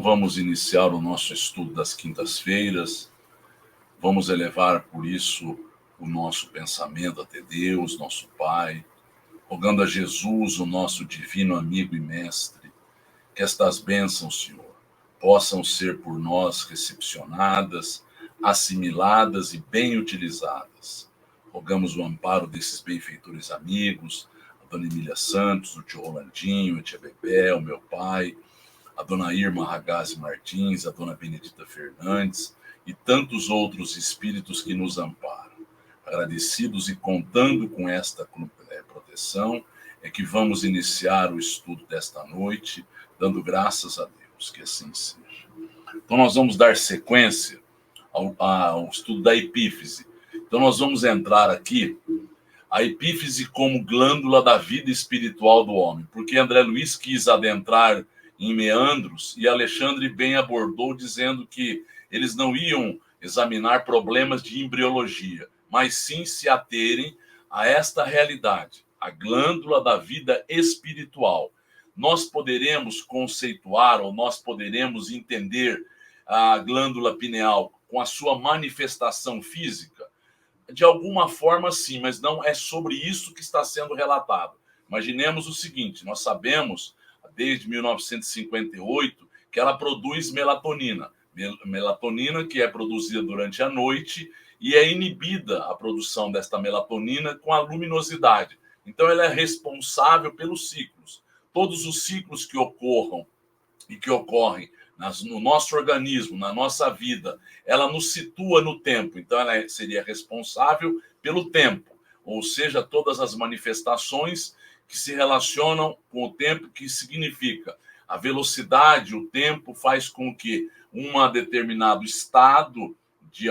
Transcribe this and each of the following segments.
Vamos iniciar o nosso estudo das quintas-feiras. Vamos elevar, por isso, o nosso pensamento até Deus, nosso Pai, rogando a Jesus, o nosso divino amigo e mestre, que estas bênçãos, Senhor, possam ser por nós recepcionadas, assimiladas e bem utilizadas. Rogamos o amparo desses benfeitores amigos, a Dona Emília Santos, o tio Rolandinho, a tia Bebé, o meu pai, a Dona Irma Ragazzi Martins, a Dona Benedita Fernandes e tantos outros espíritos que nos amparam. Agradecidos e contando com esta proteção, é que vamos iniciar o estudo desta noite, dando graças a Deus, que assim seja. Então nós vamos dar sequência ao estudo da epífise. Então nós vamos entrar aqui, a epífise como glândula da vida espiritual do homem, porque André Luiz quis adentrar em meandros, e Alexandre bem abordou dizendo que eles não iam examinar problemas de embriologia, mas sim se aterem a esta realidade, a glândula da vida espiritual. Nós poderemos conceituar, ou nós poderemos entender a glândula pineal com a sua manifestação física? De alguma forma, sim, mas não é sobre isso que está sendo relatado. Imaginemos o seguinte, nós sabemos desde 1958, que ela produz melatonina. Melatonina que é produzida durante a noite e é inibida a produção desta melatonina com a luminosidade. Então, ela é responsável pelos ciclos. Todos os ciclos que ocorram e que ocorrem no nosso organismo, na nossa vida, ela nos situa no tempo. Então, ela seria responsável pelo tempo, ou seja, todas as manifestações que se relacionam com o tempo, que significa a velocidade, o tempo faz com que um determinado estado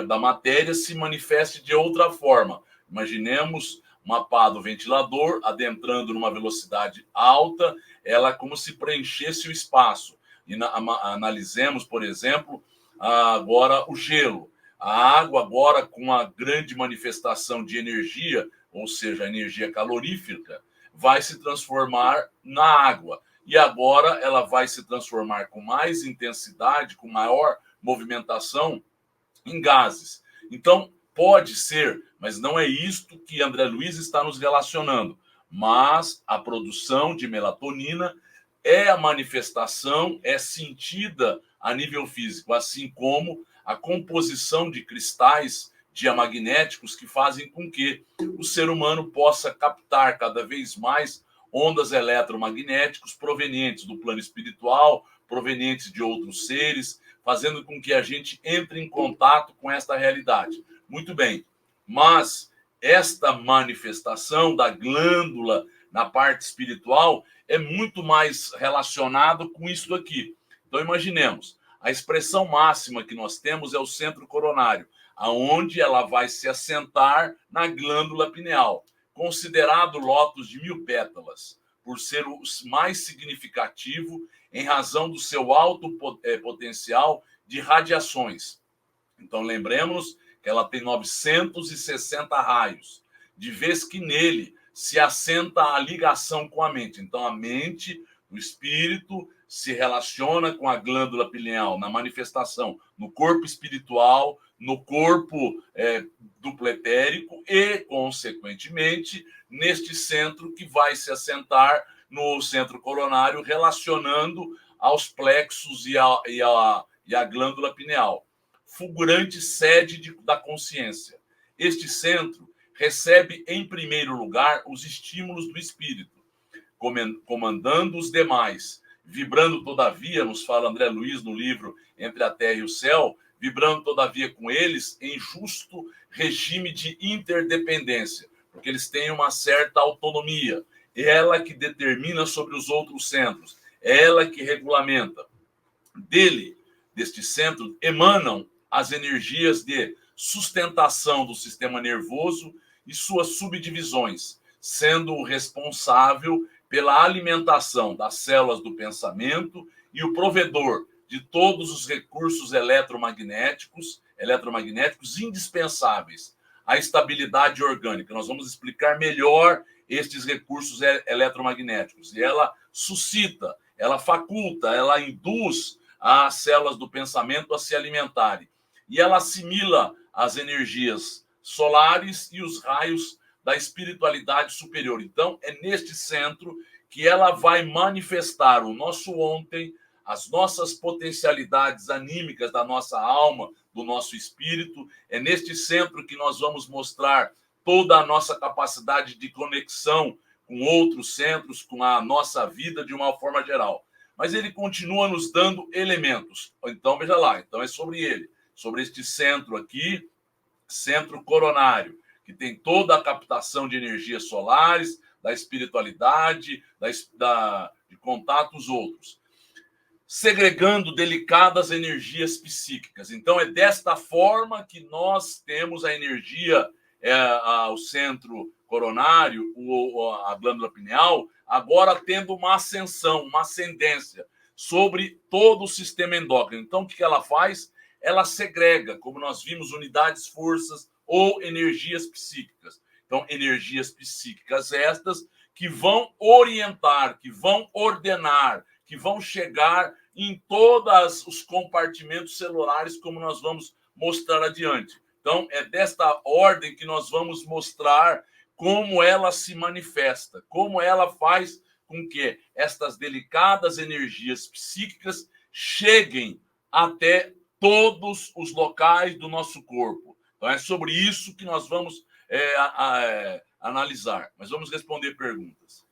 da matéria se manifeste de outra forma. Imaginemos uma pá do ventilador, adentrando numa velocidade alta, ela como se preenchesse o espaço. E analisemos, por exemplo, agora o gelo. A água agora com a grande manifestação de energia, ou seja, a energia calorífica, vai se transformar na água. E agora ela vai se transformar com mais intensidade, com maior movimentação em gases. Então, pode ser, mas não é isto que André Luiz está nos relacionando. Mas a produção de melatonina é a manifestação, é sentida a nível físico, assim como a composição de cristais diamagnéticos que fazem com que o ser humano possa captar cada vez mais ondas eletromagnéticas provenientes do plano espiritual, provenientes de outros seres, fazendo com que a gente entre em contato com esta realidade. Muito bem, mas esta manifestação da glândula na parte espiritual é muito mais relacionado com isso aqui. Então, imaginemos, a expressão máxima que nós temos é o centro coronário, aonde ela vai se assentar na glândula pineal, considerado lótus de 1000 pétalas, por ser o mais significativo em razão do seu alto potencial de radiações. Então, lembremos que ela tem 960 raios, de vez que nele se assenta a ligação com a mente. Então, a mente, o espírito, se relaciona com a glândula pineal na manifestação, no corpo espiritual, no corpo duplo etérico e, consequentemente, neste centro que vai se assentar no centro coronário, relacionando aos plexos e a glândula pineal. Fulgurante sede da consciência. Este centro recebe, em primeiro lugar, os estímulos do espírito, comandando os demais, vibrando todavia, nos fala André Luiz no livro Entre a Terra e o Céu, vibrando todavia com eles em justo regime de interdependência, porque eles têm uma certa autonomia, ela que determina sobre os outros centros, ela que regulamenta. Deste centro, emanam as energias de sustentação do sistema nervoso e suas subdivisões, sendo o responsável pela alimentação das células do pensamento e o provedor de todos os recursos eletromagnéticos indispensáveis à estabilidade orgânica. Nós vamos explicar melhor estes recursos eletromagnéticos. E ela suscita, ela faculta, ela induz as células do pensamento a se alimentarem. E ela assimila as energias solares e os raios da espiritualidade superior. Então, é neste centro que ela vai manifestar o nosso ontem, as nossas potencialidades anímicas da nossa alma, do nosso espírito. É neste centro que nós vamos mostrar toda a nossa capacidade de conexão com outros centros, com a nossa vida de uma forma geral. Mas ele continua nos dando elementos. Então, veja lá, então é sobre ele, sobre este centro aqui, centro coronário, que tem toda a captação de energias solares, da espiritualidade, de contatos outros, segregando delicadas energias psíquicas. Então, é desta forma que nós temos a energia, o centro coronário, a glândula pineal, agora tendo uma ascensão, uma ascendência sobre todo o sistema endócrino. Então, o que ela faz? Ela segrega, como nós vimos, unidades, forças ou energias psíquicas. Então, energias psíquicas estas que vão orientar, que vão ordenar, que vão chegar em todos os compartimentos celulares, como nós vamos mostrar adiante. Então, é desta ordem que nós vamos mostrar como ela se manifesta, como ela faz com que estas delicadas energias psíquicas cheguem até todos os locais do nosso corpo. Então, é sobre isso que nós vamos analisar. Mas vamos responder perguntas.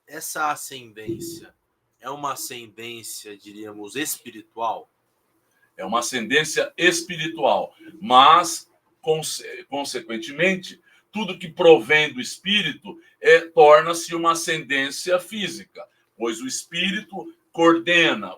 Essa ascendência é uma ascendência, diríamos, espiritual? É uma ascendência espiritual, mas, consequentemente, tudo que provém do espírito torna-se uma ascendência física, pois o espírito coordena,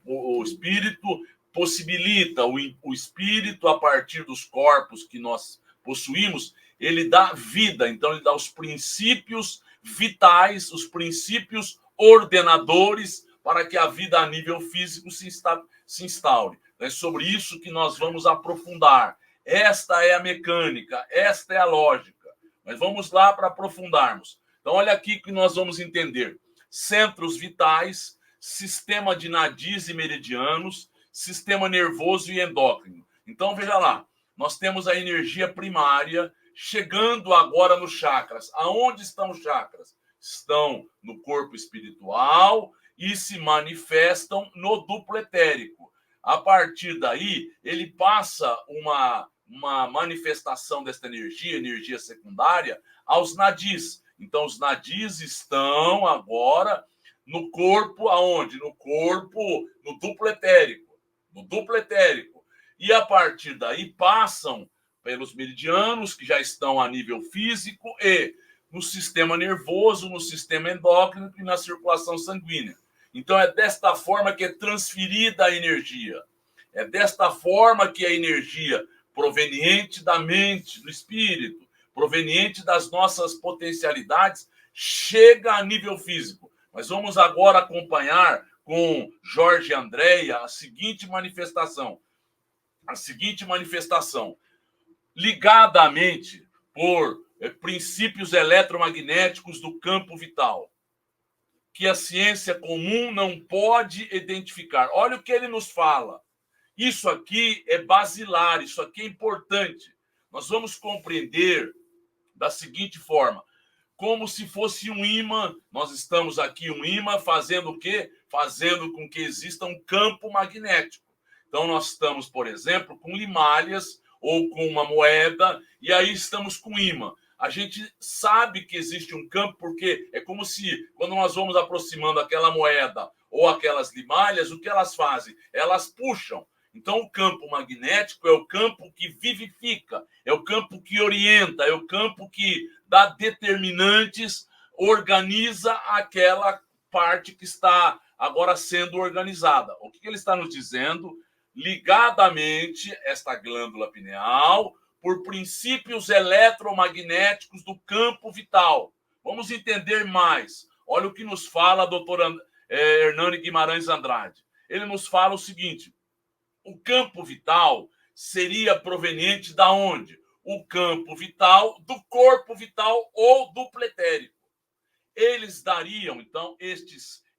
o espírito possibilita, o espírito, a partir dos corpos que nós possuímos, ele dá vida, então ele dá os princípios vitais, os princípios ordenadores para que a vida a nível físico se instaure. É sobre isso que nós vamos aprofundar. Esta é a mecânica, esta é a lógica. Mas vamos lá para aprofundarmos. Então, olha aqui que nós vamos entender. Centros vitais, sistema de nadis e meridianos, sistema nervoso e endócrino. Então, veja lá, nós temos a energia primária chegando agora nos chakras. Aonde estão os chakras? Estão no corpo espiritual e se manifestam no duplo etérico. A partir daí, ele passa uma manifestação desta energia secundária, aos nadis. Então, os nadis estão agora no corpo, aonde? No corpo, no duplo etérico. No duplo etérico. E a partir daí passam pelos meridianos, que já estão a nível físico, e no sistema nervoso, no sistema endócrino e na circulação sanguínea. Então, é desta forma que é transferida a energia. É desta forma que a energia proveniente da mente, do espírito, proveniente das nossas potencialidades, chega a nível físico. Mas vamos agora acompanhar com Jorge Andréia a seguinte manifestação. Ligada à mente por princípios eletromagnéticos do campo vital, que a ciência comum não pode identificar. Olha o que ele nos fala. Isso aqui é basilar, isso aqui é importante. Nós vamos compreender da seguinte forma, como se fosse um ímã. Nós estamos aqui, um ímã, fazendo o quê? Fazendo com que exista um campo magnético. Então, nós estamos, por exemplo, com limalhas ou com uma moeda, e aí estamos com ímã. A gente sabe que existe um campo, porque é como se, quando nós vamos aproximando aquela moeda ou aquelas limalhas, o que elas fazem? Elas puxam. Então, o campo magnético é o campo que vivifica, é o campo que orienta, é o campo que dá determinantes, organiza aquela parte que está agora sendo organizada. O que ele está nos dizendo? Ligadamente, esta glândula pineal, por princípios eletromagnéticos do campo vital. Vamos entender mais. Olha o que nos fala a doutora Hernani Guimarães Andrade. Ele nos fala o seguinte: o campo vital seria proveniente da onde? O campo vital do corpo vital ou duplo etérico. Eles dariam, então,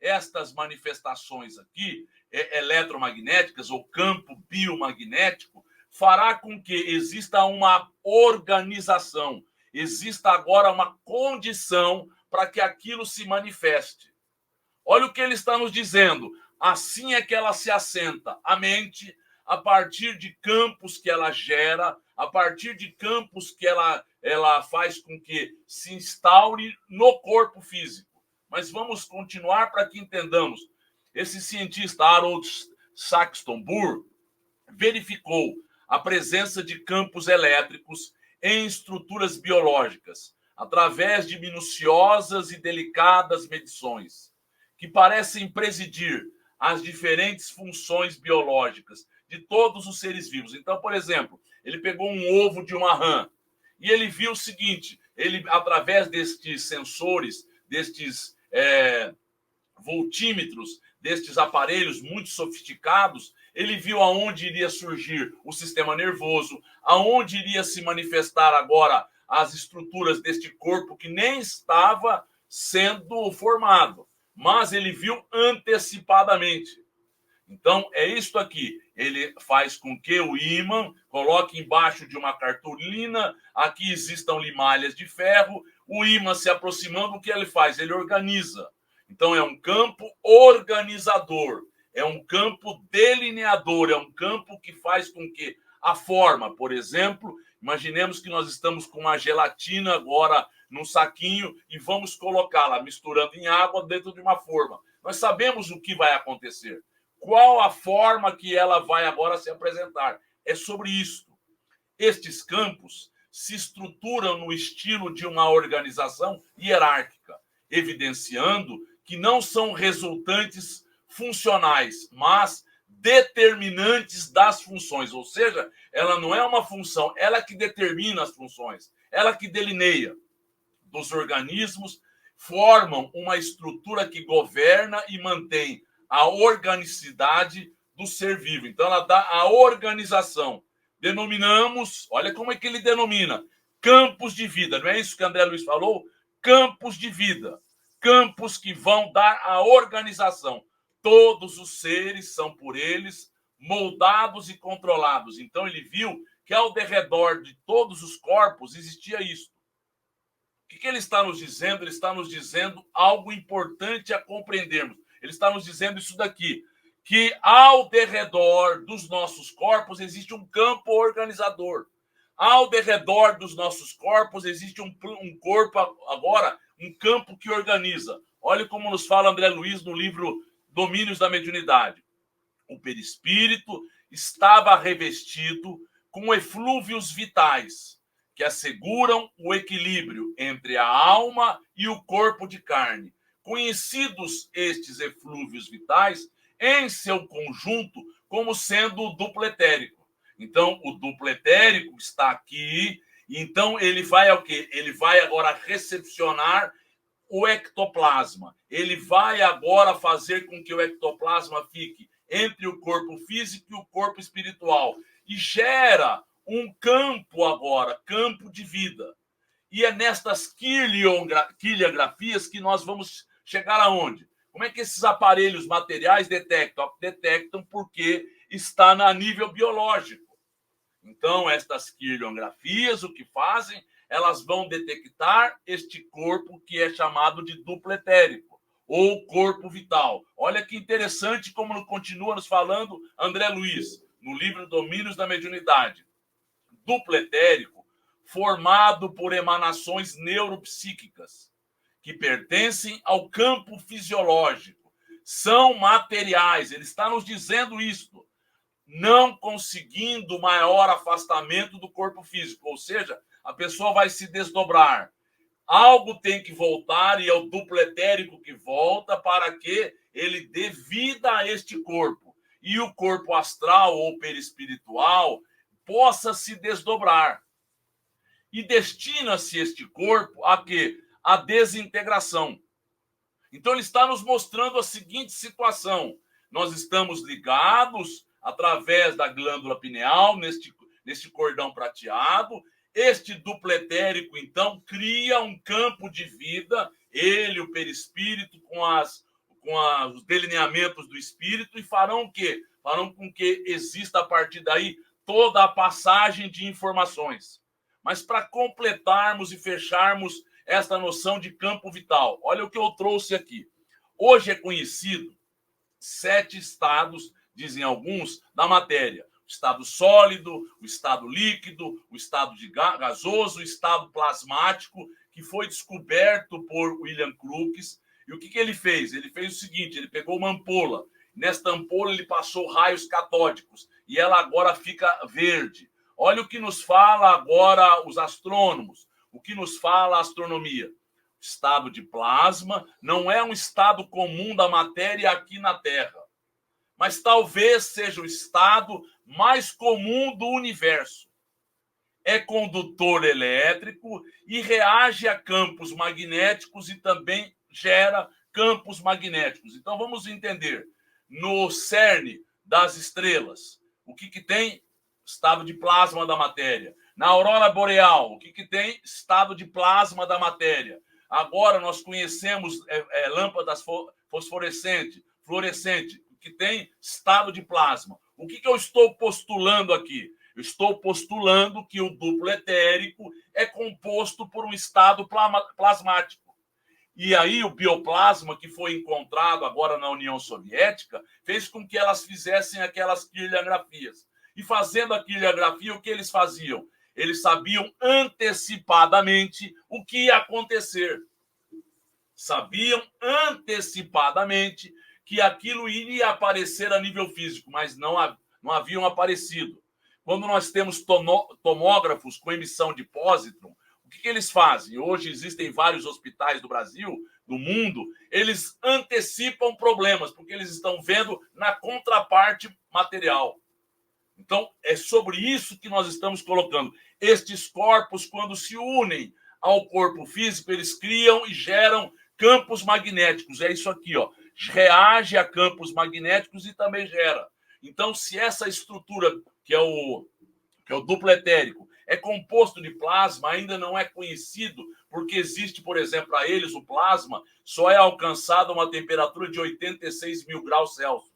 estas manifestações aqui, eletromagnéticas ou campo biomagnético, fará com que exista uma organização, exista agora uma condição para que aquilo se manifeste. Olha o que ele está nos dizendo. Assim é que ela se assenta, a mente, a partir de campos que ela gera, a partir de campos que ela faz com que se instaure no corpo físico. Mas vamos continuar para que entendamos. Esse cientista Harold Saxton Burr verificou a presença de campos elétricos em estruturas biológicas, através de minuciosas e delicadas medições, que parecem presidir as diferentes funções biológicas de todos os seres vivos. Então, por exemplo, ele pegou um ovo de uma rã e ele viu o seguinte: ele, através destes sensores, destes voltímetros, destes aparelhos muito sofisticados, ele viu aonde iria surgir o sistema nervoso, aonde iria se manifestar agora as estruturas deste corpo que nem estava sendo formado, mas ele viu antecipadamente. Então, é isto aqui. Ele faz com que o ímã coloque embaixo de uma cartolina, aqui existam limalhas de ferro, o ímã se aproximando, o que ele faz? Ele organiza. Então, é um campo organizador, é um campo delineador, é um campo que faz com que a forma, por exemplo, imaginemos que nós estamos com uma gelatina agora num saquinho e vamos colocá-la misturando em água dentro de uma forma. Nós sabemos o que vai acontecer. Qual a forma que ela vai agora se apresentar? É sobre isso. Estes campos se estruturam no estilo de uma organização hierárquica, evidenciando que não são resultantes funcionais, mas determinantes das funções. Ou seja, ela não é uma função, ela que determina as funções. ela que delineia dos organismos, formam uma estrutura que governa e mantém a organicidade do ser vivo. Então, ela dá a organização. Denominamos, olha como é que ele denomina, campos de vida. Não é isso que André Luiz falou? Campos de vida. Campos que vão dar a organização. Todos os seres são por eles moldados e controlados. Então, ele viu que ao derredor de todos os corpos existia isso. O que ele está nos dizendo? Ele está nos dizendo algo importante a compreendermos. Ele está nos dizendo isso daqui, que ao derredor dos nossos corpos existe um campo organizador. Ao derredor dos nossos corpos existe um corpo agora, um campo que organiza. Olha como nos fala André Luiz no livro Domínios da Mediunidade. O perispírito estava revestido com eflúvios vitais, que asseguram o equilíbrio entre a alma e o corpo de carne. Conhecidos estes eflúvios vitais, em seu conjunto, como sendo o duplo etérico. Então, o duplo etérico está aqui, então ele vai ao quê? Ele vai agora recepcionar o ectoplasma. Ele vai agora fazer com que o ectoplasma fique entre o corpo físico e o corpo espiritual. E gera um campo agora, campo de vida. E é nestas quiliografias que nós vamos chegar aonde? Como é que esses aparelhos materiais detectam? Detectam porque está a nível biológico. Então, estas quiliografias, o que fazem? Elas vão detectar este corpo que é chamado de duplo etérico, ou corpo vital. Olha que interessante como continua nos falando André Luiz, no livro Domínios da Mediunidade. Duplo etérico, formado por emanações neuropsíquicas, que pertencem ao campo fisiológico. São materiais, ele está nos dizendo isto, não conseguindo maior afastamento do corpo físico, ou seja, a pessoa vai se desdobrar. Algo tem que voltar e é o duplo etérico que volta para que ele dê vida a este corpo. E o corpo astral ou perispiritual possa se desdobrar. E destina-se este corpo a quê? A desintegração. Então ele está nos mostrando a seguinte situação. Nós estamos ligados através da glândula pineal, neste cordão prateado. Este duplo etérico, então, cria um campo de vida, ele, o perispírito, com os delineamentos do espírito, e farão o quê? Farão com que exista, a partir daí, toda a passagem de informações. Mas para completarmos e fecharmos esta noção de campo vital, olha o que eu trouxe aqui. Hoje é conhecido 7 estados, dizem alguns, da matéria. O estado sólido, o estado líquido, o estado de gasoso, o estado plasmático, que foi descoberto por William Crookes. E o que ele fez? Ele fez o seguinte, ele pegou uma ampola. Nesta ampola ele passou raios catódicos e ela agora fica verde. Olha o que nos fala agora os astrônomos, o que nos fala a astronomia. O estado de plasma não é um estado comum da matéria aqui na Terra, mas talvez seja o estado mais comum do universo. É condutor elétrico e reage a campos magnéticos e também gera campos magnéticos. Então vamos entender. No cerne das estrelas, o que tem? Estado de plasma da matéria. Na aurora boreal, o que tem? Estado de plasma da matéria. Agora nós conhecemos lâmpadas fluorescentes, que tem estado de plasma. O que eu estou postulando aqui? Eu estou postulando que o duplo etérico é composto por um estado plasmático. E aí o bioplasma que foi encontrado agora na União Soviética fez com que elas fizessem aquelas quiliografias. E fazendo a quiliografia, o que eles faziam? Eles sabiam antecipadamente o que ia acontecer. Sabiam antecipadamente que aquilo iria aparecer a nível físico, mas não haviam aparecido. Quando nós temos tomógrafos com emissão de pósitron, o que eles fazem? Hoje existem vários hospitais do Brasil, do mundo, eles antecipam problemas, porque eles estão vendo na contraparte material. Então, é sobre isso que nós estamos colocando. estes corpos, quando se unem ao corpo físico, eles criam e geram campos magnéticos. É isso aqui, ó. Reage a campos magnéticos e também gera. Então, se essa estrutura, que é o duplo etérico, é composto de plasma, ainda não é conhecido, porque existe, por exemplo, para eles, o plasma só é alcançado a uma temperatura de 86 mil graus Celsius.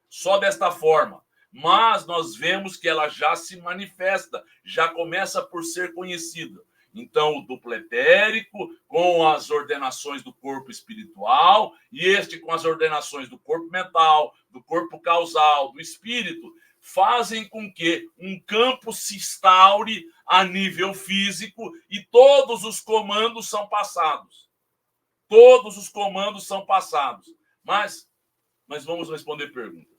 Só desta forma. Mas nós vemos que ela já se manifesta, já começa por ser conhecida. Então, o duplo etérico, com as ordenações do corpo espiritual, e este com as ordenações do corpo mental, do corpo causal, do espírito, fazem com que um campo se instaure a nível físico e todos os comandos são passados. Todos os comandos são passados. Mas vamos responder perguntas.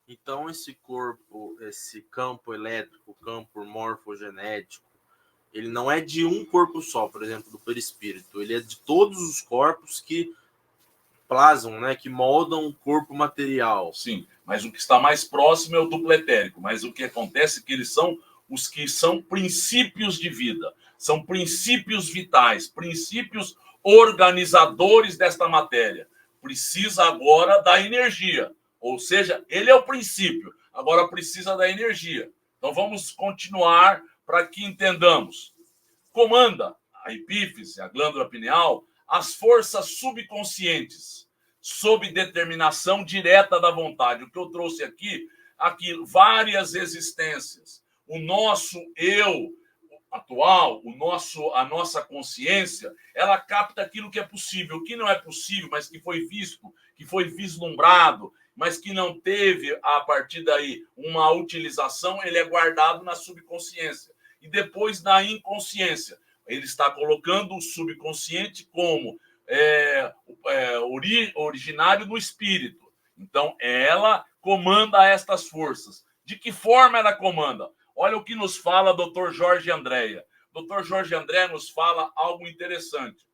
Então, esse corpo, esse campo elétrico, campo morfogenético, ele não é de um corpo só, por exemplo, do perispírito. Ele é de todos os corpos que plasmam, né, que moldam o corpo material. Sim, mas o que está mais próximo é o duplo etérico. Mas o que acontece é que eles são os que são princípios de vida, são princípios vitais, princípios organizadores desta matéria. Precisa agora da energia, ou seja, ele é o princípio, agora precisa da energia. Então vamos continuar para que entendamos. Comanda a epífise, a glândula pineal, as forças subconscientes, sob determinação direta da vontade. O que eu trouxe aqui várias existências. O nosso eu atual, a nossa consciência, ela capta aquilo que é possível. O que não é possível, mas que foi visto, que foi vislumbrado, mas que não teve, a partir daí, uma utilização, ele é guardado na subconsciência. E depois, na inconsciência, ele está colocando o subconsciente como originário do espírito. Então, ela comanda estas forças. De que forma ela comanda? Olha o que nos fala Dr. Jorge Andréa. Dr. Jorge Andréa nos fala algo interessante.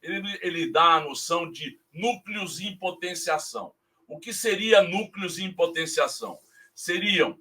Ele dá a noção de núcleos em potenciação. O que seria núcleos em potenciação? Seriam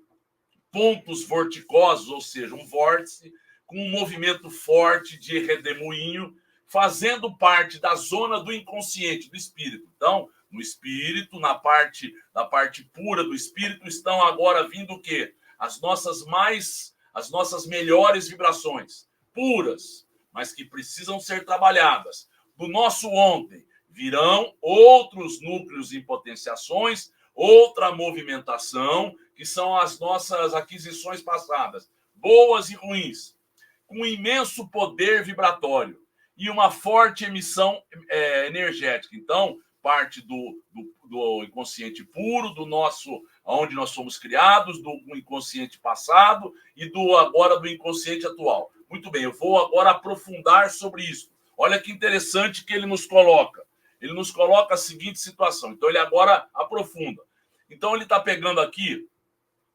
pontos vorticosos, ou seja, um vórtice com um movimento forte de redemoinho, fazendo parte da zona do inconsciente, do espírito. Então, no espírito, da parte pura do espírito, estão agora vindo o quê? As nossas melhores vibrações, puras, mas que precisam ser trabalhadas. Do nosso ontem, virão outros núcleos em potenciações, outra movimentação, que são as nossas aquisições passadas, boas e ruins, com imenso poder vibratório e uma forte emissão energética. Então, parte do inconsciente puro, do nosso, onde nós somos criados, do inconsciente passado e agora do inconsciente atual. Muito bem, eu vou agora aprofundar sobre isso. Olha que interessante que ele nos coloca. Ele nos coloca a seguinte situação. Então, ele agora aprofunda. Então, ele está pegando aqui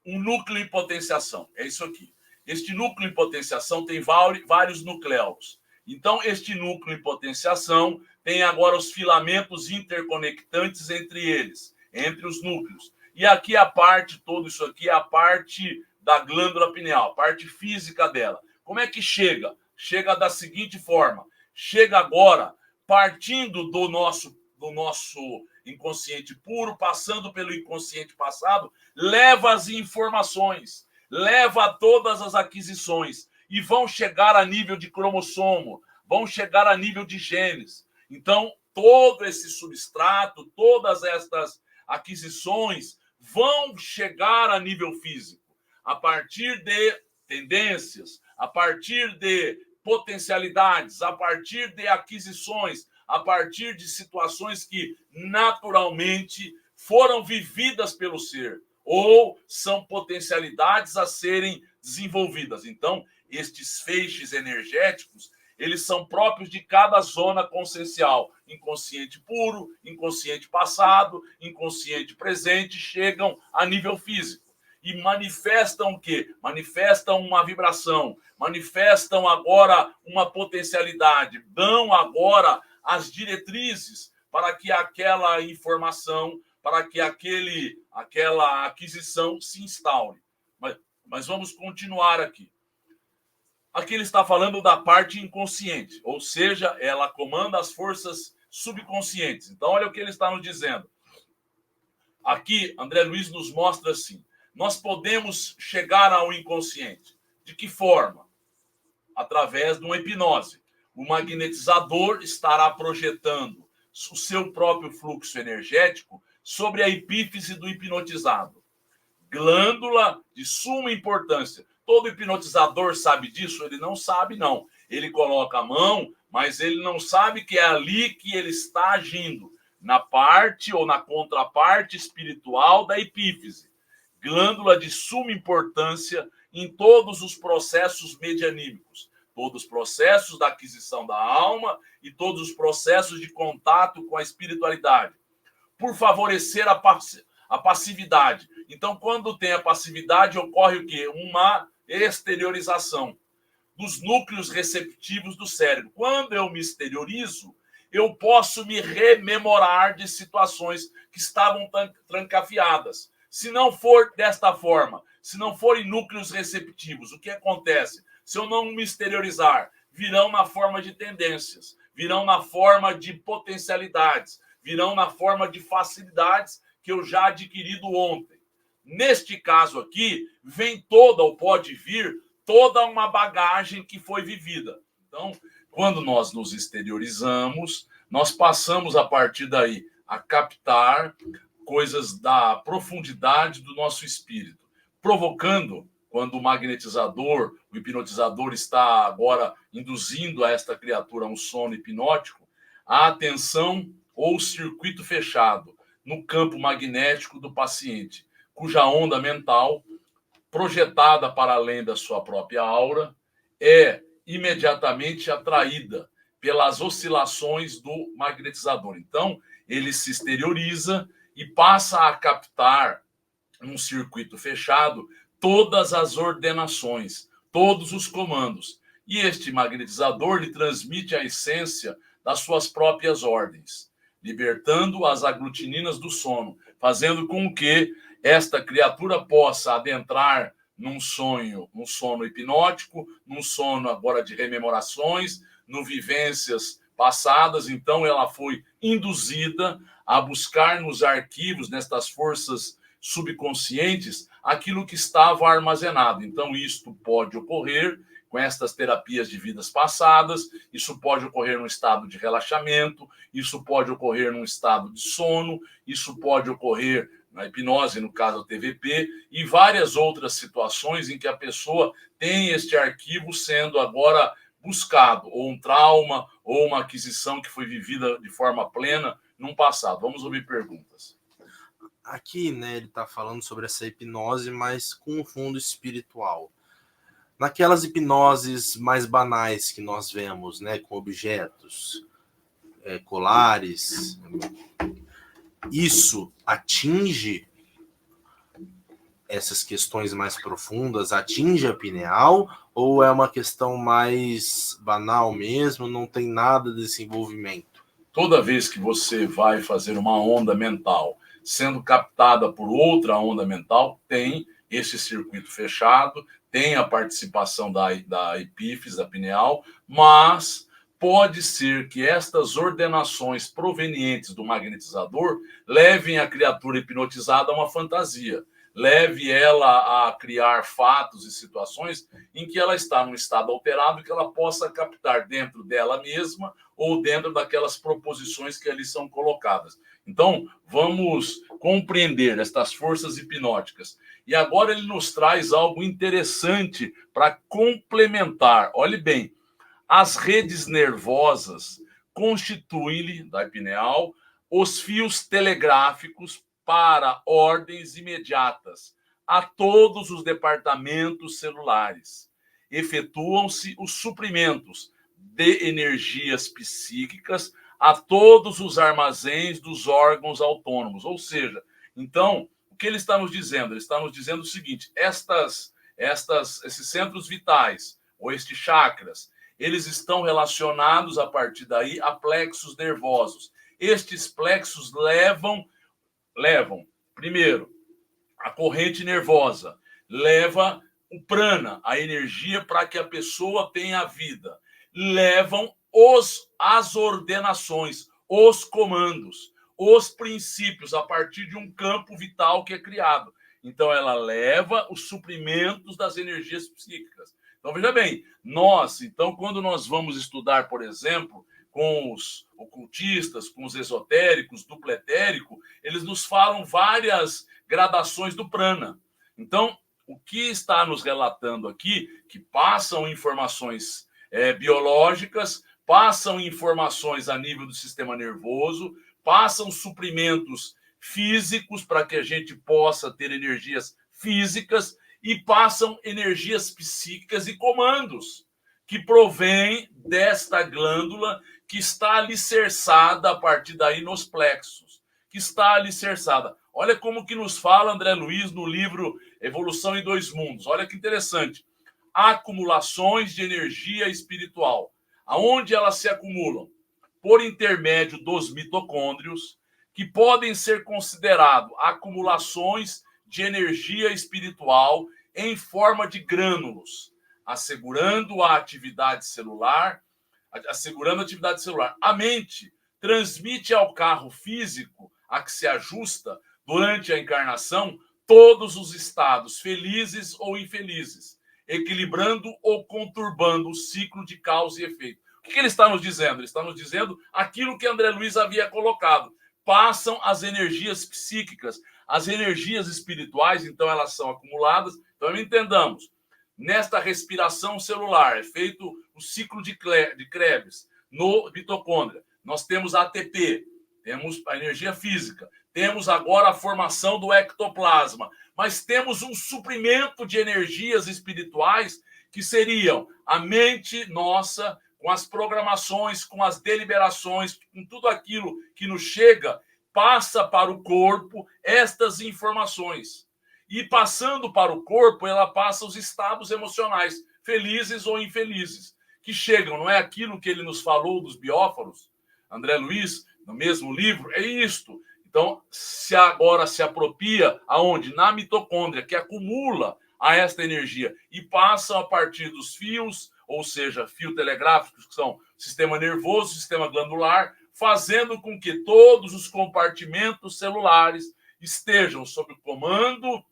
um núcleo em potenciação. É isso aqui. Este núcleo em potenciação tem vários nucleus. Então, este núcleo em potenciação tem agora os filamentos interconectantes entre eles, entre os núcleos. E aqui a parte, tudo isso aqui é a parte da glândula pineal, a parte física dela. Como é que chega? Chega da seguinte forma. Chega agora partindo do nosso inconsciente puro, passando pelo inconsciente passado, leva as informações, leva todas as aquisições e vão chegar a nível de cromossomo, vão chegar a nível de genes. Então, todo esse substrato, todas estas aquisições vão chegar a nível físico, a partir de tendências, a partir de potencialidades, a partir de aquisições, a partir de situações que naturalmente foram vividas pelo ser ou são potencialidades a serem desenvolvidas. Então, estes feixes energéticos, eles são próprios de cada zona consciencial. Inconsciente puro, inconsciente passado, inconsciente presente, chegam a nível físico. E manifestam o quê? Manifestam uma vibração, manifestam agora uma potencialidade, dão agora as diretrizes para que aquela informação, para que aquela aquisição se instaure. Mas vamos continuar aqui. Aqui ele está falando da parte inconsciente, ou seja, ela comanda as forças subconscientes. Então, olha o que ele está nos dizendo. Aqui, André Luiz nos mostra assim: nós podemos chegar ao inconsciente. De que forma? Através de uma hipnose. O magnetizador estará projetando o seu próprio fluxo energético sobre a epífise do hipnotizado. Glândula de suma importância. Todo hipnotizador sabe disso? Ele não sabe, não. Ele coloca a mão, mas ele não sabe que é ali que ele está agindo, na parte ou na contraparte espiritual da epífise. Glândula de suma importância em todos os processos medianímicos, todos os processos da aquisição da alma e todos os processos de contato com a espiritualidade, por favorecer a passividade. Então, quando tem a passividade, ocorre o quê? Uma exteriorização dos núcleos receptivos do cérebro. Quando eu me exteriorizo, eu posso me rememorar de situações que estavam trancafiadas. Se não for desta forma, se não forem núcleos receptivos, o que acontece? Se eu não me exteriorizar, virão na forma de tendências, virão na forma de potencialidades, virão na forma de facilidades que eu já adquirido ontem. Neste caso aqui, vem toda, ou pode vir, toda uma bagagem que foi vivida. Então, quando nós nos exteriorizamos, nós passamos a partir daí a captar coisas da profundidade do nosso espírito, provocando, quando o magnetizador, o hipnotizador está agora induzindo a esta criatura a um sono hipnótico, a atenção ou circuito fechado no campo magnético do paciente, cuja onda mental, projetada para além da sua própria aura, é imediatamente atraída pelas oscilações do magnetizador. Então, ele se exterioriza e passa a captar, num circuito fechado, todas as ordenações, todos os comandos. E este magnetizador lhe transmite a essência das suas próprias ordens, libertando as aglutininas do sono, fazendo com que esta criatura possa adentrar num sono hipnótico, num sono agora de rememorações, no vivências passadas. Então ela foi induzida a buscar nos arquivos, nestas forças subconscientes, aquilo que estava armazenado. Então isto pode ocorrer com estas terapias de vidas passadas, isso pode ocorrer num estado de relaxamento, isso pode ocorrer num estado de sono, isso pode ocorrer na hipnose, no caso do TVP, e várias outras situações em que a pessoa tem este arquivo sendo agora buscado, ou um trauma, ou uma aquisição que foi vivida de forma plena num passado. Vamos ouvir perguntas. Aqui, né, ele está falando sobre essa hipnose, mas com um fundo espiritual. Naquelas hipnoses mais banais que nós vemos, né, com objetos, colares, isso atinge essas questões mais profundas, atinge a pineal, ou é uma questão mais banal mesmo, não tem nada desse envolvimento? Toda vez que você vai fazer uma onda mental sendo captada por outra onda mental, tem esse circuito fechado, tem a participação da epífise, da pineal, mas pode ser que estas ordenações provenientes do magnetizador levem a criatura hipnotizada a uma fantasia, leve ela a criar fatos e situações em que ela está num estado alterado que ela possa captar dentro dela mesma ou dentro daquelas proposições que ali são colocadas. Então, vamos compreender estas forças hipnóticas. E agora ele nos traz algo interessante para complementar. Olhe bem, as redes nervosas constituem-lhe, da pineal, os fios telegráficos para ordens imediatas a todos os departamentos celulares. Efetuam-se os suprimentos de energias psíquicas a todos os armazéns dos órgãos autônomos. Ou seja, então, o que ele está nos dizendo? Ele está nos dizendo o seguinte: esses centros vitais, ou estes chakras, eles estão relacionados a partir daí a plexos nervosos. Estes plexos levam, primeiro, a corrente nervosa, leva o prana, a energia para que a pessoa tenha vida, levam as ordenações, os comandos, os princípios a partir de um campo vital que é criado. Então, ela leva os suprimentos das energias psíquicas. Então, veja bem, então, quando nós vamos estudar, por exemplo, com os ocultistas, com os esotéricos, duplo etérico, eles nos falam várias gradações do prana. Então, o que está nos relatando aqui, que passam informações biológicas, passam informações a nível do sistema nervoso, passam suprimentos físicos para que a gente possa ter energias físicas e passam energias psíquicas e comandos que provêm desta glândula que está alicerçada a partir daí nos plexos, que está alicerçada. Olha como que nos fala André Luiz no livro Evolução em Dois Mundos. Olha que interessante. Acumulações de energia espiritual. Aonde elas se acumulam? Por intermédio dos mitocôndrios, que podem ser considerados acumulações de energia espiritual em forma de grânulos, assegurando a atividade celular. A mente transmite ao carro físico a que se ajusta durante a encarnação todos os estados, felizes ou infelizes, equilibrando ou conturbando o ciclo de causa e efeito. O que ele está nos dizendo? Ele está nos dizendo aquilo que André Luiz havia colocado. Passam as energias psíquicas, as energias espirituais, então elas são acumuladas. Então, entendamos, nesta respiração celular é feito o ciclo de Krebs no mitocôndria. Nós temos ATP, temos a energia física, temos agora a formação do ectoplasma, mas temos um suprimento de energias espirituais que seriam a mente nossa, com as programações, com as deliberações, com tudo aquilo que nos chega, passa para o corpo estas informações. E passando para o corpo, ela passa os estados emocionais, felizes ou infelizes, que chegam, não é aquilo que ele nos falou dos bióforos? André Luiz, no mesmo livro, é isto. Então, se agora se apropria aonde? Na mitocôndria, que acumula a esta energia e passa a partir dos fios, ou seja, fios telegráficos, que são sistema nervoso, sistema glandular, fazendo com que todos os compartimentos celulares estejam sob o comando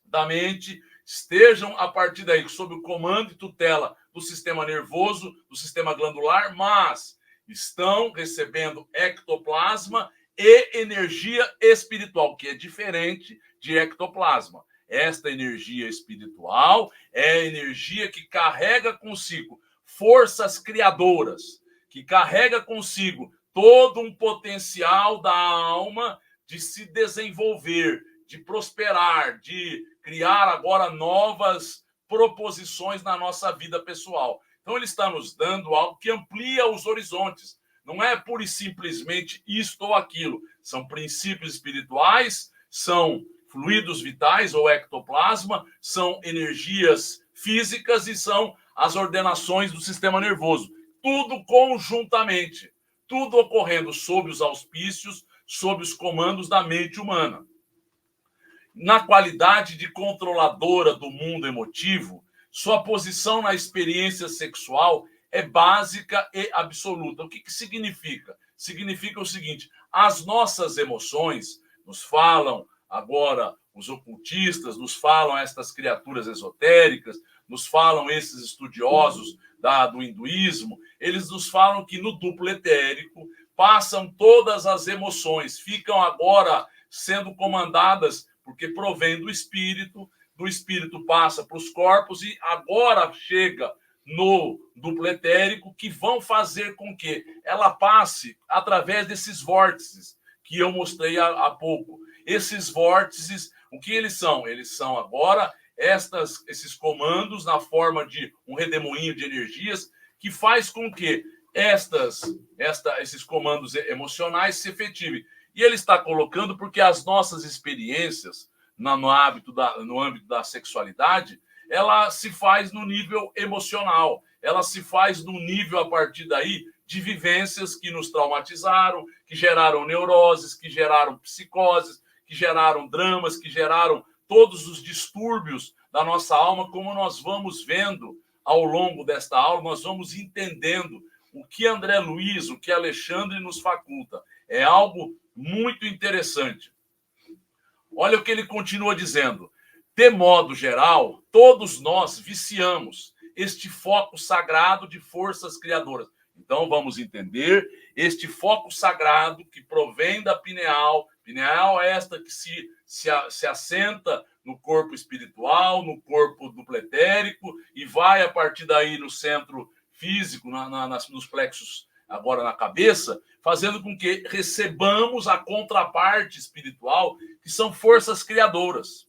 da mente, estejam a partir daí sob o comando e tutela do sistema nervoso, do sistema glandular, mas estão recebendo ectoplasma e energia espiritual, que é diferente de ectoplasma. Esta energia espiritual é a energia que carrega consigo forças criadoras, que carrega consigo todo um potencial da alma de se desenvolver, de prosperar, de criar agora novas proposições na nossa vida pessoal. Então, ele está nos dando algo que amplia os horizontes. Não é pura e simplesmente isto ou aquilo. São princípios espirituais, são fluidos vitais ou ectoplasma, são energias físicas e são as ordenações do sistema nervoso. Tudo conjuntamente, tudo ocorrendo sob os auspícios, sob os comandos da mente humana. Na qualidade de controladora do mundo emotivo, sua posição na experiência sexual é básica e absoluta. O que significa? Significa o seguinte: as nossas emoções, nos falam agora os ocultistas, nos falam estas criaturas esotéricas, nos falam esses estudiosos do hinduísmo, eles nos falam que no duplo etérico passam todas as emoções, ficam agora sendo comandadas, porque provém do espírito passa para os corpos e agora chega no duplo etérico, que vão fazer com que ela passe através desses vórtices que eu mostrei há pouco. Esses vórtices, o que eles são? Eles são agora esses comandos na forma de um redemoinho de energias que faz com que esses comandos emocionais se efetivem. E ele está colocando porque as nossas experiências no âmbito da sexualidade, ela se faz no nível emocional, ela se faz no nível, a partir daí, de vivências que nos traumatizaram, que geraram neuroses, que geraram psicoses, que geraram dramas, que geraram todos os distúrbios da nossa alma, como nós vamos vendo ao longo desta aula, nós vamos entendendo o que André Luiz, o que Alexandre nos faculta. É algo muito interessante. Olha o que ele continua dizendo. De modo geral, todos nós viciamos este foco sagrado de forças criadoras. Então, vamos entender este foco sagrado que provém da pineal. Pineal é esta que se assenta no corpo espiritual, no corpo dupletérico, e vai a partir daí no centro físico, nos plexos, agora na cabeça, fazendo com que recebamos a contraparte espiritual, que são forças criadoras.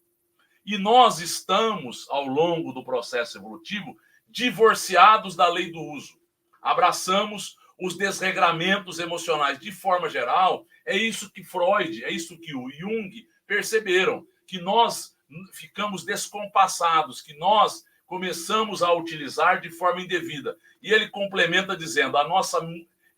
E nós estamos, ao longo do processo evolutivo, divorciados da lei do uso. Abraçamos os desregramentos emocionais. De forma geral, é isso que Freud, é isso que o Jung perceberam, que nós ficamos descompassados, que nós começamos a utilizar de forma indevida. E ele complementa dizendo, a nossa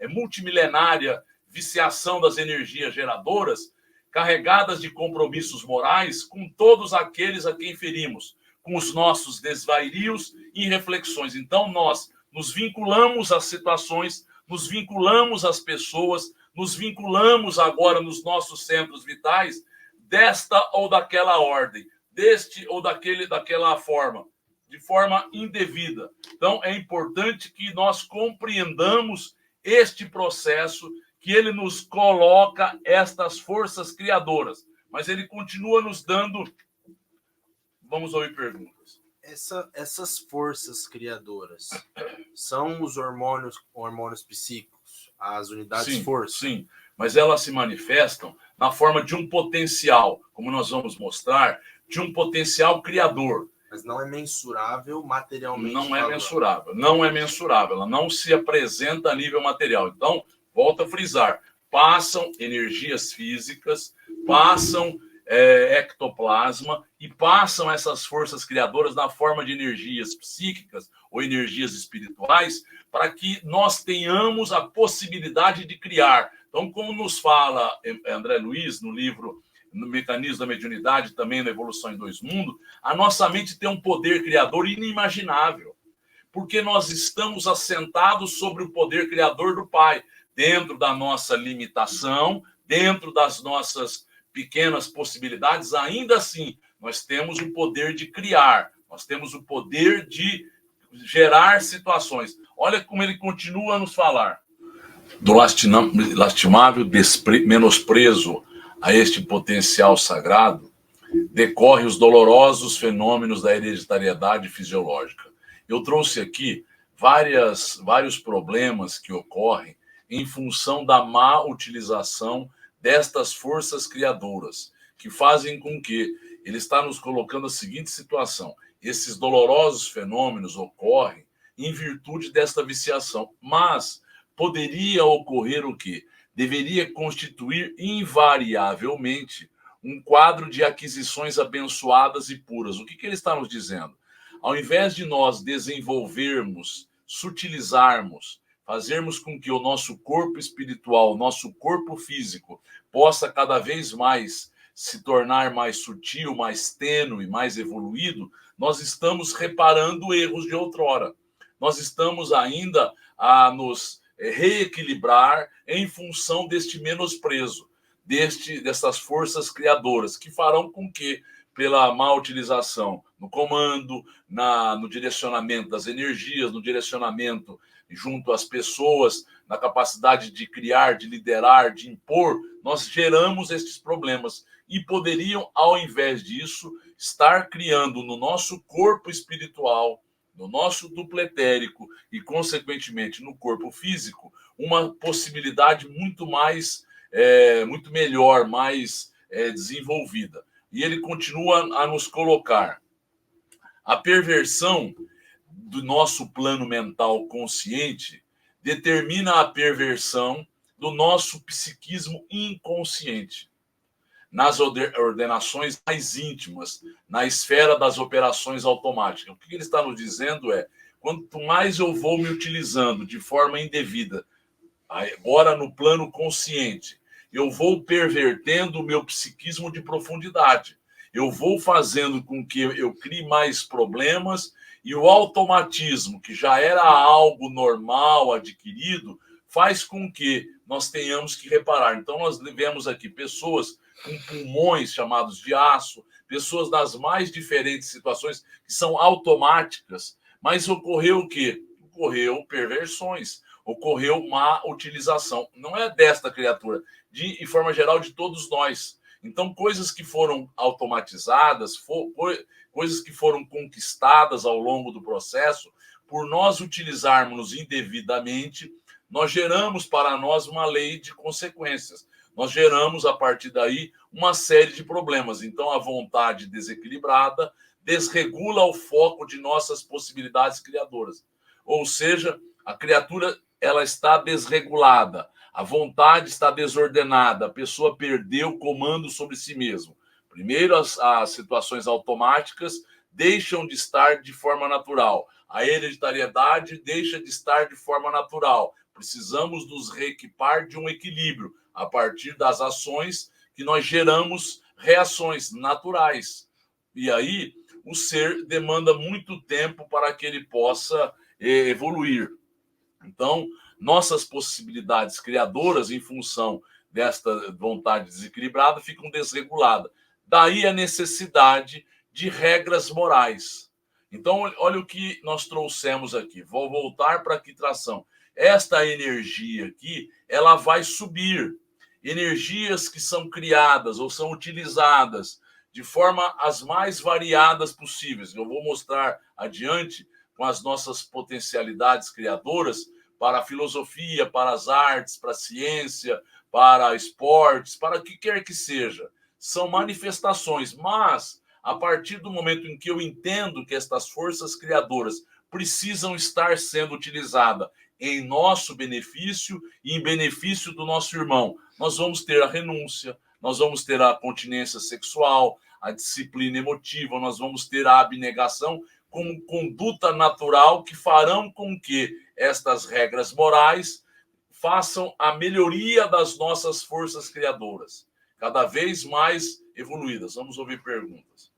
multimilenária viciação das energias geradoras, carregadas de compromissos morais com todos aqueles a quem ferimos, com os nossos desvairios e reflexões. Então, nós nos vinculamos às situações, nos vinculamos às pessoas, nos vinculamos agora nos nossos centros vitais, desta ou daquela ordem, deste ou daquela forma, de forma indevida. Então, é importante que nós compreendamos este processo, que ele nos coloca estas forças criadoras. Mas ele continua nos dando... Vamos ouvir perguntas. Essas forças criadoras são os hormônios psíquicos, as unidades de força? Sim, mas elas se manifestam na forma de um potencial, como nós vamos mostrar, de um potencial criador. Mas não é mensurável materialmente. Não é mensurável, ela não se apresenta a nível material. Então, volto a frisar, passam energias físicas, passam ectoplasma e passam essas forças criadoras na forma de energias psíquicas ou energias espirituais para que nós tenhamos a possibilidade de criar. Então, como nos fala André Luiz no livro No Mecanismo da Mediunidade, também na Evolução em Dois Mundos, a nossa mente tem um poder criador inimaginável, porque nós estamos assentados sobre o poder criador do Pai, dentro da nossa limitação, dentro das nossas pequenas possibilidades, ainda assim, nós temos o poder de criar, nós temos o poder de gerar situações. Olha como ele continua a nos falar. Do lastimável menosprezo a este potencial sagrado, decorre os dolorosos fenômenos da hereditariedade fisiológica. Eu trouxe aqui vários problemas que ocorrem em função da má utilização destas forças criadoras, que fazem com que ele está nos colocando a seguinte situação. Esses dolorosos fenômenos ocorrem em virtude desta viciação, mas poderia ocorrer o quê? Deveria constituir invariavelmente um quadro de aquisições abençoadas e puras. O que ele está nos dizendo? Ao invés de nós desenvolvermos, sutilizarmos, fazermos com que o nosso corpo espiritual, o nosso corpo físico, possa cada vez mais se tornar mais sutil, mais tênue, mais evoluído, nós estamos reparando erros de outrora. Nós estamos ainda a nos reequilibrar em função deste menosprezo, dessas forças criadoras, que farão com que, pela má utilização no comando, no direcionamento das energias, no direcionamento junto às pessoas, na capacidade de criar, de liderar, de impor, nós geramos estes problemas. E poderiam, ao invés disso, estar criando no nosso corpo espiritual, no nosso dupletérico e, consequentemente, no corpo físico, uma possibilidade muito melhor, mais desenvolvida. E ele continua a nos colocar a perversão do nosso plano mental consciente determina a perversão do nosso psiquismo inconsciente, nas ordenações mais íntimas, na esfera das operações automáticas. O que ele está nos dizendo é, quanto mais eu vou me utilizando de forma indevida, agora no plano consciente, eu vou pervertendo o meu psiquismo de profundidade. eu vou fazendo com que eu crie mais problemas, e o automatismo, que já era algo normal, adquirido, faz com que nós tenhamos que reparar. Então, nós vemos aqui pessoas com pulmões chamados de aço, pessoas das mais diferentes situações que são automáticas, mas ocorreu o quê? Ocorreu perversões, ocorreu má utilização. Não é desta criatura, de forma geral, de todos nós. Então, coisas que foram automatizadas, coisas que foram conquistadas ao longo do processo, por nós utilizarmos indevidamente, nós geramos para nós uma lei de consequências. Nós geramos, a partir daí, uma série de problemas. Então, a vontade desequilibrada desregula o foco de nossas possibilidades criadoras. Ou seja, a criatura ela está desregulada, a vontade está desordenada, a pessoa perdeu o comando sobre si mesmo. Primeiro, as situações automáticas deixam de estar de forma natural. A hereditariedade deixa de estar de forma natural. Precisamos nos reequipar de um equilíbrio a partir das ações que nós geramos reações naturais. E aí, o ser demanda muito tempo para que ele possa evoluir. Então, nossas possibilidades criadoras, em função desta vontade desequilibrada, ficam desreguladas. Daí a necessidade de regras morais. Então, olha o que nós trouxemos aqui. Vou voltar para a quitração. Esta energia aqui, ela vai subir. Energias que são criadas ou são utilizadas de forma as mais variadas possíveis. Eu vou mostrar adiante com as nossas potencialidades criadoras para a filosofia, para as artes, para a ciência, para esportes, para o que quer que seja. São manifestações, mas a partir do momento em que eu entendo que estas forças criadoras precisam estar sendo utilizadas em nosso benefício e em benefício do nosso irmão, nós vamos ter a renúncia, nós vamos ter a continência sexual, a disciplina emotiva, nós vamos ter a abnegação como conduta natural que farão com que estas regras morais façam a melhoria das nossas forças criadoras, cada vez mais evoluídas. Vamos ouvir perguntas.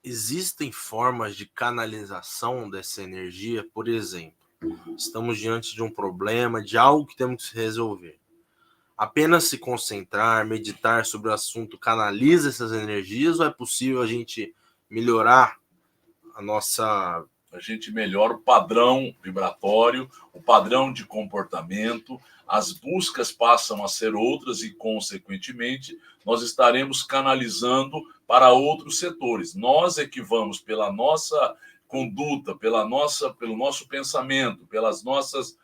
Existem formas de canalização dessa energia? Por exemplo, estamos diante de um problema, de algo que temos que resolver. Apenas se concentrar, meditar sobre o assunto canaliza essas energias, ou é possível a gente melhorar a gente melhora o padrão vibratório, o padrão de comportamento, as buscas passam a ser outras e, consequentemente, nós estaremos canalizando para outros setores. Nós é que vamos, pela nossa conduta, pelo nosso pensamento, pelas nossas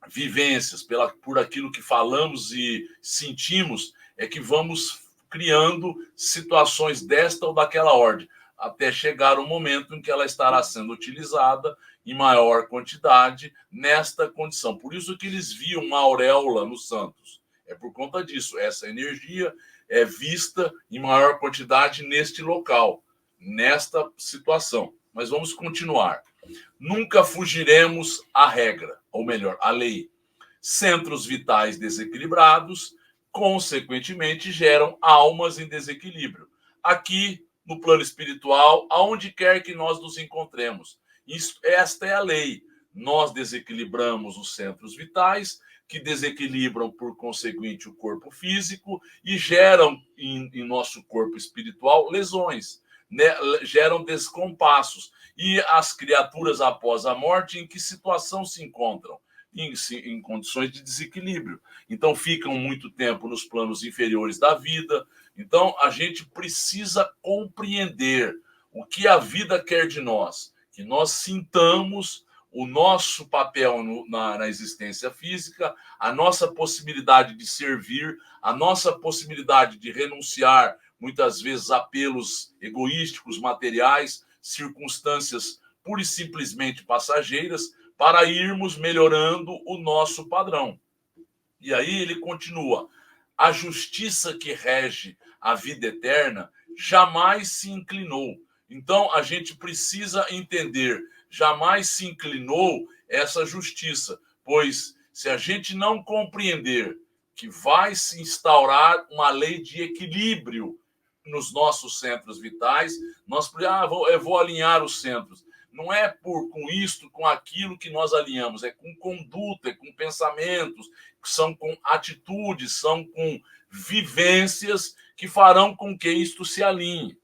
vivências, por aquilo que falamos e sentimos, é que vamos criando situações desta ou daquela ordem, até chegar o momento em que ela estará sendo utilizada em maior quantidade nesta condição. Por isso que eles viam uma auréola nos santos. É por conta disso. Essa energia é vista em maior quantidade neste local, nesta situação. Mas vamos continuar. Nunca fugiremos à regra, ou melhor, à lei. Centros vitais desequilibrados, consequentemente, geram almas em desequilíbrio. Aqui, no plano espiritual, aonde quer que nós nos encontremos. Esta é a lei. Nós desequilibramos os centros vitais, que desequilibram, por conseguinte, o corpo físico e geram em nosso corpo espiritual lesões, né? Geram descompassos. E as criaturas, após a morte, em que situação se encontram? Em condições de desequilíbrio. Então, ficam muito tempo nos planos inferiores da vida. Então, a gente precisa compreender o que a vida quer de nós, que nós sintamos o nosso papel na existência física, a nossa possibilidade de servir, a nossa possibilidade de renunciar, muitas vezes, a apelos egoísticos, materiais, circunstâncias pura e simplesmente passageiras, para irmos melhorando o nosso padrão. E aí ele continua: a justiça que rege a vida eterna jamais se inclinou. Então, a gente precisa entender, jamais se inclinou essa justiça, pois se a gente não compreender que vai se instaurar uma lei de equilíbrio nos nossos centros vitais, eu vou alinhar os centros. Não é com isto, com aquilo que nós alinhamos, é com conduta, é com pensamentos, são com atitudes, são com vivências que farão com que isto se alinhe.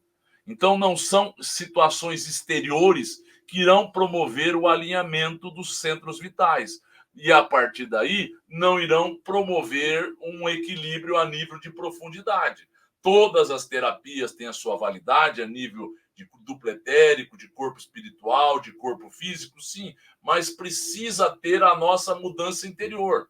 Então, não são situações exteriores que irão promover o alinhamento dos centros vitais. E, a partir daí, não irão promover um equilíbrio a nível de profundidade. Todas as terapias têm a sua validade a nível de duplo etérico, de corpo espiritual, de corpo físico, sim, mas precisa ter a nossa mudança interior.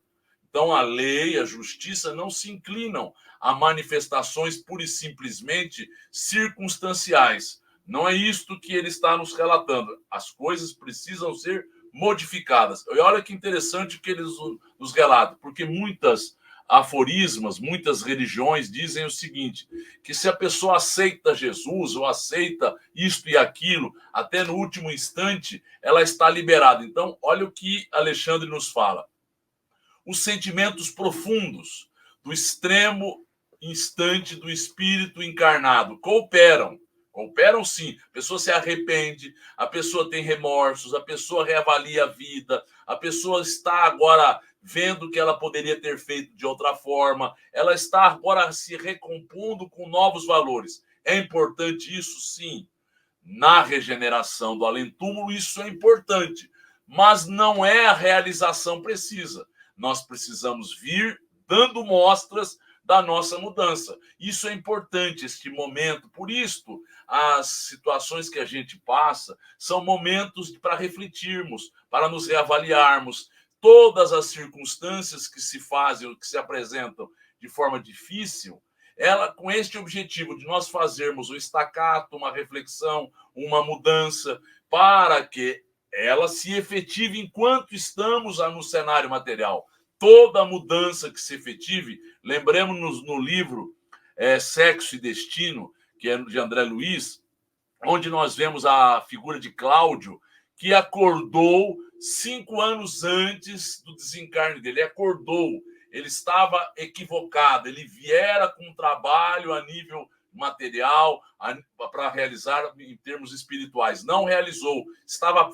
Então, a lei, a justiça não se inclinam a manifestações pura e simplesmente circunstanciais. Não é isto que ele está nos relatando. As coisas precisam ser modificadas. E olha que interessante o que ele nos relata, porque muitas aforismas, muitas religiões dizem o seguinte, que se a pessoa aceita Jesus ou aceita isto e aquilo, até no último instante, ela está liberada. Então, olha o que Alexandre nos fala. Os sentimentos profundos do extremo instante do espírito encarnado cooperam sim. A pessoa se arrepende, a pessoa tem remorsos, a pessoa reavalia a vida, a pessoa está agora vendo que ela poderia ter feito de outra forma, ela está agora se recompondo com novos valores. É importante isso, sim. Na regeneração do além-túmulo, isso é importante, mas não é a realização precisa. Nós precisamos vir dando mostras da nossa mudança. Isso é importante, este momento. Por isto, as situações que a gente passa são momentos para refletirmos, para nos reavaliarmos. Todas as circunstâncias que se fazem, que se apresentam de forma difícil, ela com este objetivo de nós fazermos um estacato, uma reflexão, uma mudança, para que ela se efetive enquanto estamos no cenário material. Toda mudança que se efetive, lembremos-nos no livro Sexo e Destino, que é de André Luiz, onde nós vemos a figura de Cláudio, que acordou 5 anos antes do desencarne dele. Ele acordou, ele estava equivocado, ele viera com um trabalho a nível material para realizar em termos espirituais. Não realizou, estava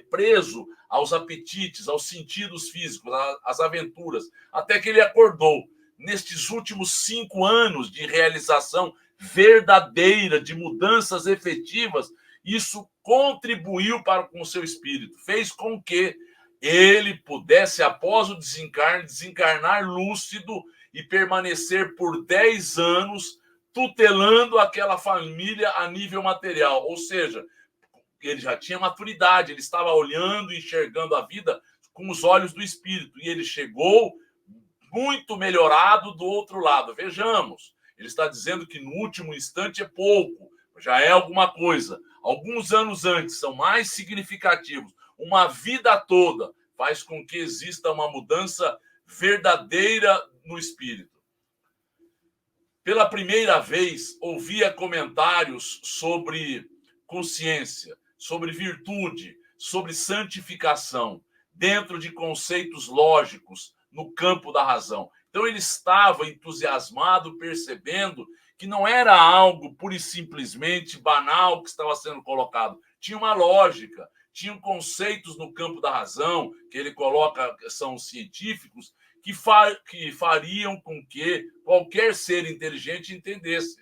preso aos apetites, aos sentidos físicos, às aventuras, até que ele acordou. Nestes últimos 5 anos de realização verdadeira, de mudanças efetivas, isso contribuiu com o seu espírito, fez com que ele pudesse, após o desencarne, desencarnar lúcido e permanecer por 10 anos tutelando aquela família a nível material. Ou seja, ele já tinha maturidade, ele estava olhando e enxergando a vida com os olhos do espírito. E ele chegou muito melhorado do outro lado. Vejamos, ele está dizendo que no último instante é pouco, já é alguma coisa. Alguns anos antes são mais significativos. Uma vida toda faz com que exista uma mudança verdadeira no espírito. Pela primeira vez, ouvia comentários sobre consciência, sobre virtude, sobre santificação, dentro de conceitos lógicos, no campo da razão. Então, ele estava entusiasmado, percebendo que não era algo pura e simplesmente banal que estava sendo colocado. Tinha uma lógica, tinham conceitos no campo da razão, que ele coloca, são científicos, que fariam com que qualquer ser inteligente entendesse.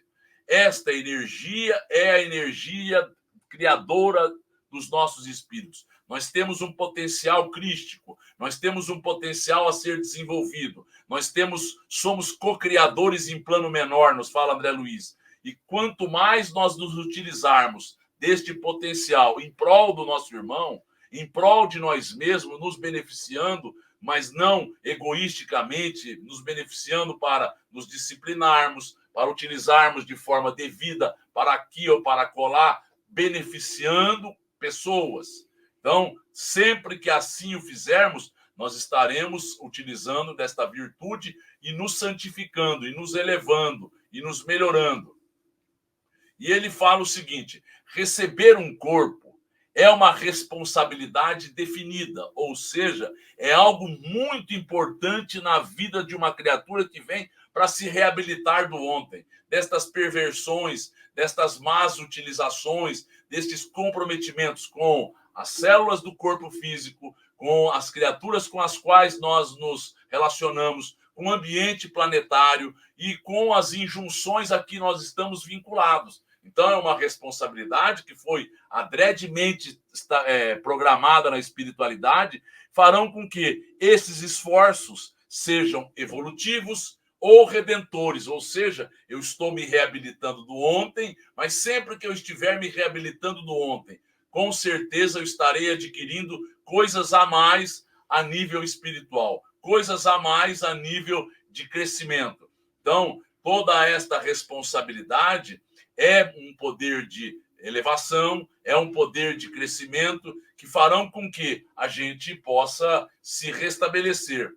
Esta energia é a energia criadora dos nossos espíritos. Nós temos um potencial crístico, nós temos um potencial a ser desenvolvido, somos co-criadores em plano menor, nos fala André Luiz. E quanto mais nós nos utilizarmos deste potencial em prol do nosso irmão, em prol de nós mesmos, nos beneficiando, mas não egoisticamente, nos beneficiando para nos disciplinarmos, para utilizarmos de forma devida para aqui ou para acolá, beneficiando pessoas. Então, sempre que assim o fizermos, nós estaremos utilizando desta virtude e nos santificando, e nos elevando, e nos melhorando. E ele fala o seguinte: receber um corpo é uma responsabilidade definida, ou seja, é algo muito importante na vida de uma criatura que vem para se reabilitar do ontem, destas perversões, destas más utilizações, destes comprometimentos com as células do corpo físico, com as criaturas com as quais nós nos relacionamos, com o ambiente planetário e com as injunções a que nós estamos vinculados. Então, é uma responsabilidade que foi adredemente programada na espiritualidade, farão com que esses esforços sejam evolutivos ou redentores, ou seja, eu estou me reabilitando do ontem, mas sempre que eu estiver me reabilitando do ontem, com certeza eu estarei adquirindo coisas a mais a nível espiritual, coisas a mais a nível de crescimento. Então, toda esta responsabilidade é um poder de elevação, é um poder de crescimento que farão com que a gente possa se restabelecer.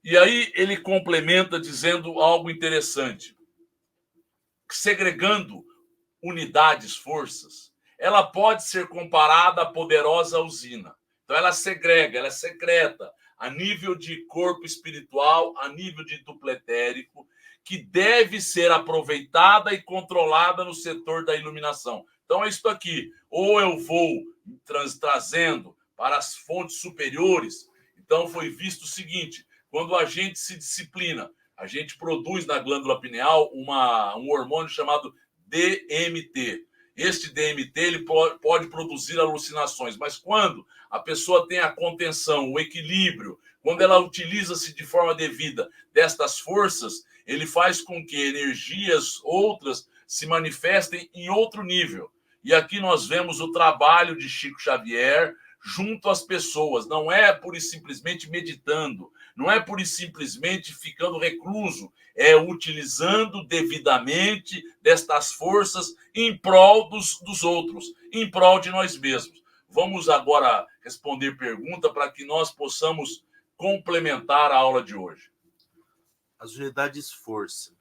E aí ele complementa dizendo algo interessante. Segregando unidades, forças, ela pode ser comparada à poderosa usina. Então ela segrega, ela é secreta a nível de corpo espiritual, a nível de dupletérico, que deve ser aproveitada e controlada no setor da iluminação. Então é isso aqui. Ou eu vou trazendo para as fontes superiores. Então foi visto o seguinte, quando a gente se disciplina, a gente produz na glândula pineal um hormônio chamado DMT. Este DMT ele pode produzir alucinações, mas quando a pessoa tem a contenção, o equilíbrio, quando ela utiliza-se de forma devida destas forças, ele faz com que energias outras se manifestem em outro nível. E aqui nós vemos o trabalho de Chico Xavier junto às pessoas. Não é pura e simplesmente meditando, não é pura e simplesmente ficando recluso, é utilizando devidamente destas forças em prol dos outros, em prol de nós mesmos. Vamos agora responder pergunta para que nós possamos complementar a aula de hoje. As unidades força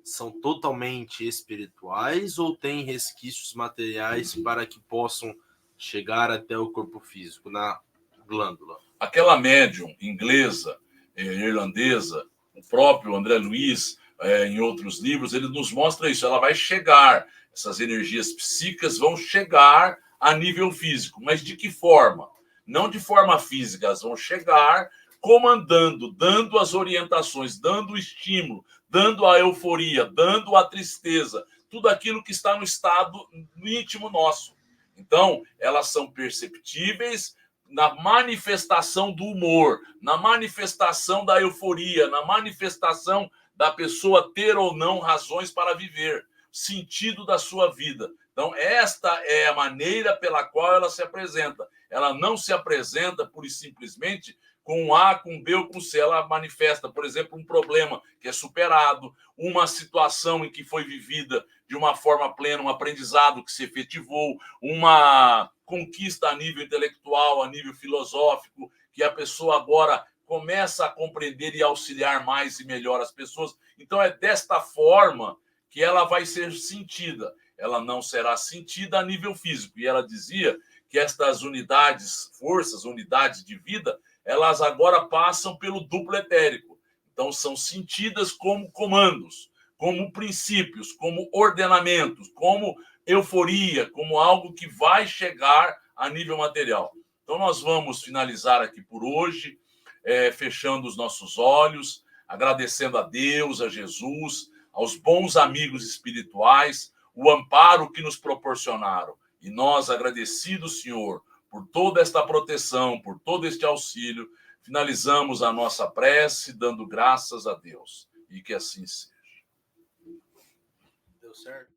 são totalmente espirituais ou têm resquícios materiais para que possam chegar até o corpo físico, na glândula? Aquela médium inglesa, irlandesa, o próprio André Luiz, em outros livros, ele nos mostra isso. Ela vai chegar, essas energias psíquicas vão chegar a nível físico. Mas de que forma? Não de forma física, elas vão chegar comandando, dando as orientações, dando o estímulo, dando a euforia, dando a tristeza, tudo aquilo que está no estado íntimo nosso. Então, elas são perceptíveis na manifestação do humor, na manifestação da euforia, na manifestação da pessoa ter ou não razões para viver, sentido da sua vida. Então, esta é a maneira pela qual ela se apresenta. Ela não se apresenta pura e simplesmente com um A, com um B ou com um C. Ela manifesta, por exemplo, um problema que é superado, uma situação em que foi vivida de uma forma plena, um aprendizado que se efetivou, uma conquista a nível intelectual, a nível filosófico, que a pessoa agora começa a compreender e auxiliar mais e melhor as pessoas. Então, é desta forma que ela vai ser sentida. Ela não será sentida a nível físico. E ela dizia que estas unidades, forças, unidades de vida, elas agora passam pelo duplo etérico. Então, são sentidas como comandos, como princípios, como ordenamentos, como euforia, como algo que vai chegar a nível material. Então, nós vamos finalizar aqui por hoje, fechando os nossos olhos, agradecendo a Deus, a Jesus, aos bons amigos espirituais, o amparo que nos proporcionaram. E nós, agradecidos, Senhor, por toda esta proteção, por todo este auxílio, finalizamos a nossa prece dando graças a Deus. E que assim seja. Deu certo?